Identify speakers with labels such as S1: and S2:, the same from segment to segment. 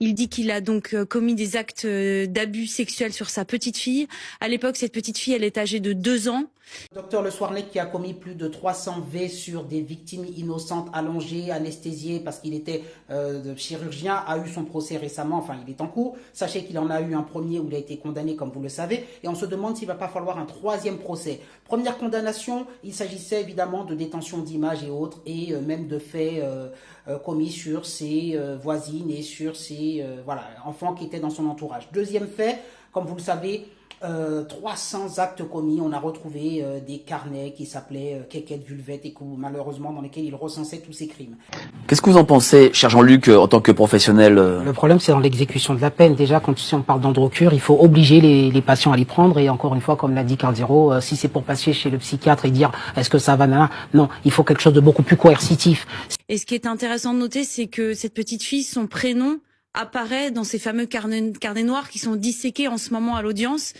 S1: Il dit qu'il a donc commis des actes d'abus sexuels sur sa petite fille. À l'époque, cette petite fille, elle est âgée de 2 ans.
S2: Le docteur Le Squarnec qui a commis plus de 300 V sur des victimes innocentes allongées, anesthésiées parce qu'il était chirurgien, a eu son procès récemment, enfin il est en cours. Sachez qu'il en a eu un premier où il a été condamné comme vous le savez et on se demande s'il ne va pas falloir un troisième procès. Première condamnation, il s'agissait évidemment de détention d'images et autres et même de faits commis sur ses voisines et sur ses enfants qui étaient dans son entourage. Deuxième fait, comme vous le savez, 300 actes commis, on a retrouvé des carnets qui s'appelaient Kékette Vulvette et malheureusement dans lesquels il recensait tous ces crimes.
S3: Qu'est-ce que vous en pensez, cher Jean-Luc, en tant que professionnel
S4: Le problème, c'est dans l'exécution de la peine. Déjà, si on parle d'androcure, il faut obliger les patients à les prendre. Et encore une fois, comme l'a dit Carl Zero, si c'est pour passer chez le psychiatre et dire est-ce que ça va, non, il faut quelque chose de beaucoup plus coercitif.
S1: Et ce qui est intéressant de noter, c'est que cette petite fille, son prénom apparaît dans ces fameux carnets noirs qui sont disséqués en ce moment à l'audience.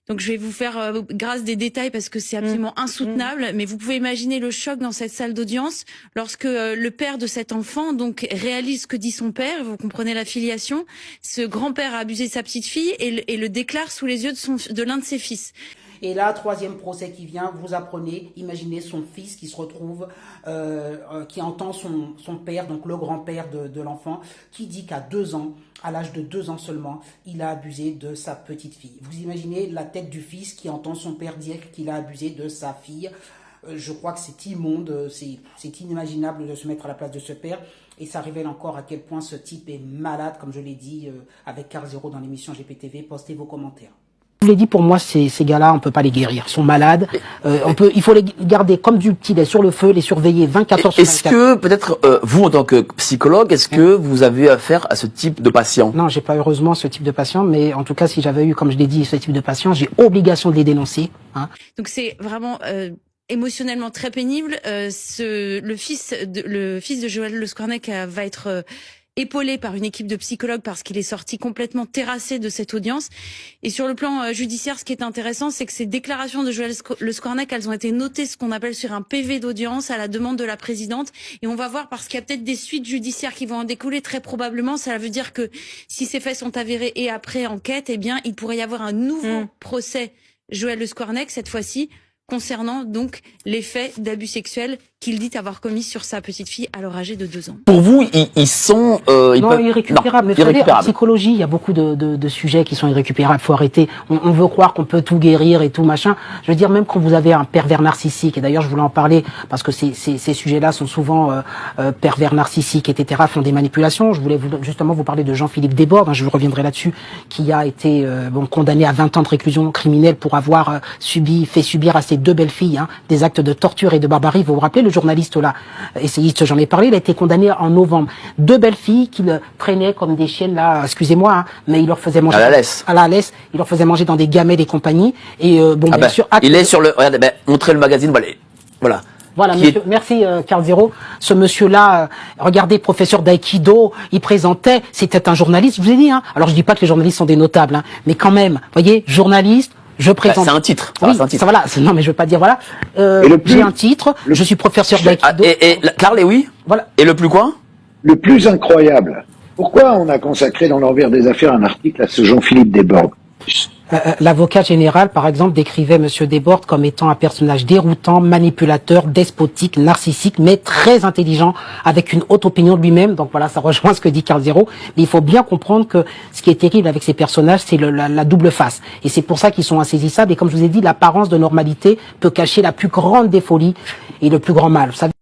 S1: Donc je vais vous faire grâce des détails parce que c'est absolument insoutenable, mais vous pouvez imaginer le choc dans cette salle d'audience lorsque le père de cet enfant donc réalise ce que dit son père, vous comprenez la filiation, ce grand-père a abusé de sa petite fille et le déclare sous les yeux de l'un de ses fils.
S2: Et là, troisième procès qui vient, vous apprenez, imaginez son fils qui se retrouve, qui entend son père, donc le grand-père de l'enfant, qui dit qu'à 2 ans, à l'âge de 2 ans seulement, il a abusé de sa petite fille. Vous imaginez la tête du fils qui entend son père dire qu'il a abusé de sa fille. Je crois que c'est immonde, c'est inimaginable de se mettre à la place de ce père. Et ça révèle encore à quel point ce type est malade, comme je l'ai dit avec Carl Zero dans l'émission GPTV. Postez vos commentaires.
S4: Je vous l'ai dit, pour moi, ces gars-là, on peut pas les guérir. Ils sont malades. Il faut les garder comme du petit lait sur le feu, les surveiller 24 heures sur 24.
S3: Est-ce que, peut-être, vous, en tant que psychologue, est-ce que vous avez affaire à ce type de patient?
S4: Non, j'ai pas heureusement ce type de patient, mais en tout cas, si j'avais eu, comme je l'ai dit, ce type de patient, j'ai obligation de les dénoncer.
S1: Donc c'est vraiment émotionnellement très pénible. Le fils de Joël Le Squarnec va être épaulé par une équipe de psychologues parce qu'il est sorti complètement terrassé de cette audience. Et sur le plan judiciaire, ce qui est intéressant, c'est que ces déclarations de Joël Le Squarnec, elles ont été notées, ce qu'on appelle sur un PV d'audience à la demande de la présidente. Et on va voir, parce qu'il y a peut-être des suites judiciaires qui vont en découler, très probablement. Ça veut dire que si ces faits sont avérés et après enquête, eh bien, il pourrait y avoir un nouveau procès Joël Le Squarnec, cette fois-ci, concernant donc les faits d'abus sexuels qu'il dit avoir commis sur sa petite fille alors âgée de 2 ans.
S3: Pour vous, ils sont
S4: irrécupérables. Mais vous savez, en psychologie, il y a beaucoup de sujets qui sont irrécupérables. Faut arrêter. On veut croire qu'on peut tout guérir et tout machin. Je veux dire, même quand vous avez un pervers narcissique, et d'ailleurs je voulais en parler parce que ces sujets-là sont souvent pervers narcissiques, etc., font des manipulations. Je voulais justement vous parler de Jean-Philippe Desbordes, je reviendrai là-dessus, qui a été condamné à 20 ans de réclusion criminelle pour avoir fait subir à ses 2 belles filles des actes de torture et de barbarie. Vous vous rappelez, le journaliste là, essayiste, j'en ai parlé, il a été condamné en novembre. 2 belles filles qu'il traînait comme des chiennes là, excusez-moi, mais il leur faisait manger à la laisse, il leur faisait manger dans des gamelles et compagnie. Et bien sûr,
S3: il est sur le, regardez, montrez le magazine, voilà.
S4: Voilà, monsieur, merci Carl Zero. Ce monsieur-là, regardez, professeur d'aïkido, il présentait, c'était un journaliste, je vous ai dit. Alors je dis pas que les journalistes sont des notables, mais quand même, voyez, journaliste. Je présente.
S3: C'est un titre.
S4: Oui, c'est un titre. Voilà. Non, mais je veux pas dire voilà. J'ai un titre. Je suis professeur d'aïkido.
S3: Carl, oui.
S4: Voilà.
S3: Et le plus quoi?
S5: Le plus incroyable. Pourquoi on a consacré dans l'envers des affaires un article à ce Jean-Philippe Desbordes?
S4: L'avocat général, par exemple, décrivait Monsieur Desbordes comme étant un personnage déroutant, manipulateur, despotique, narcissique, mais très intelligent, avec une haute opinion de lui-même. Donc voilà, ça rejoint ce que dit Carl Zero. Mais il faut bien comprendre que ce qui est terrible avec ces personnages, c'est la double face. Et c'est pour ça qu'ils sont insaisissables. Et comme je vous ai dit, l'apparence de normalité peut cacher la plus grande des folies et le plus grand mal. Vous savez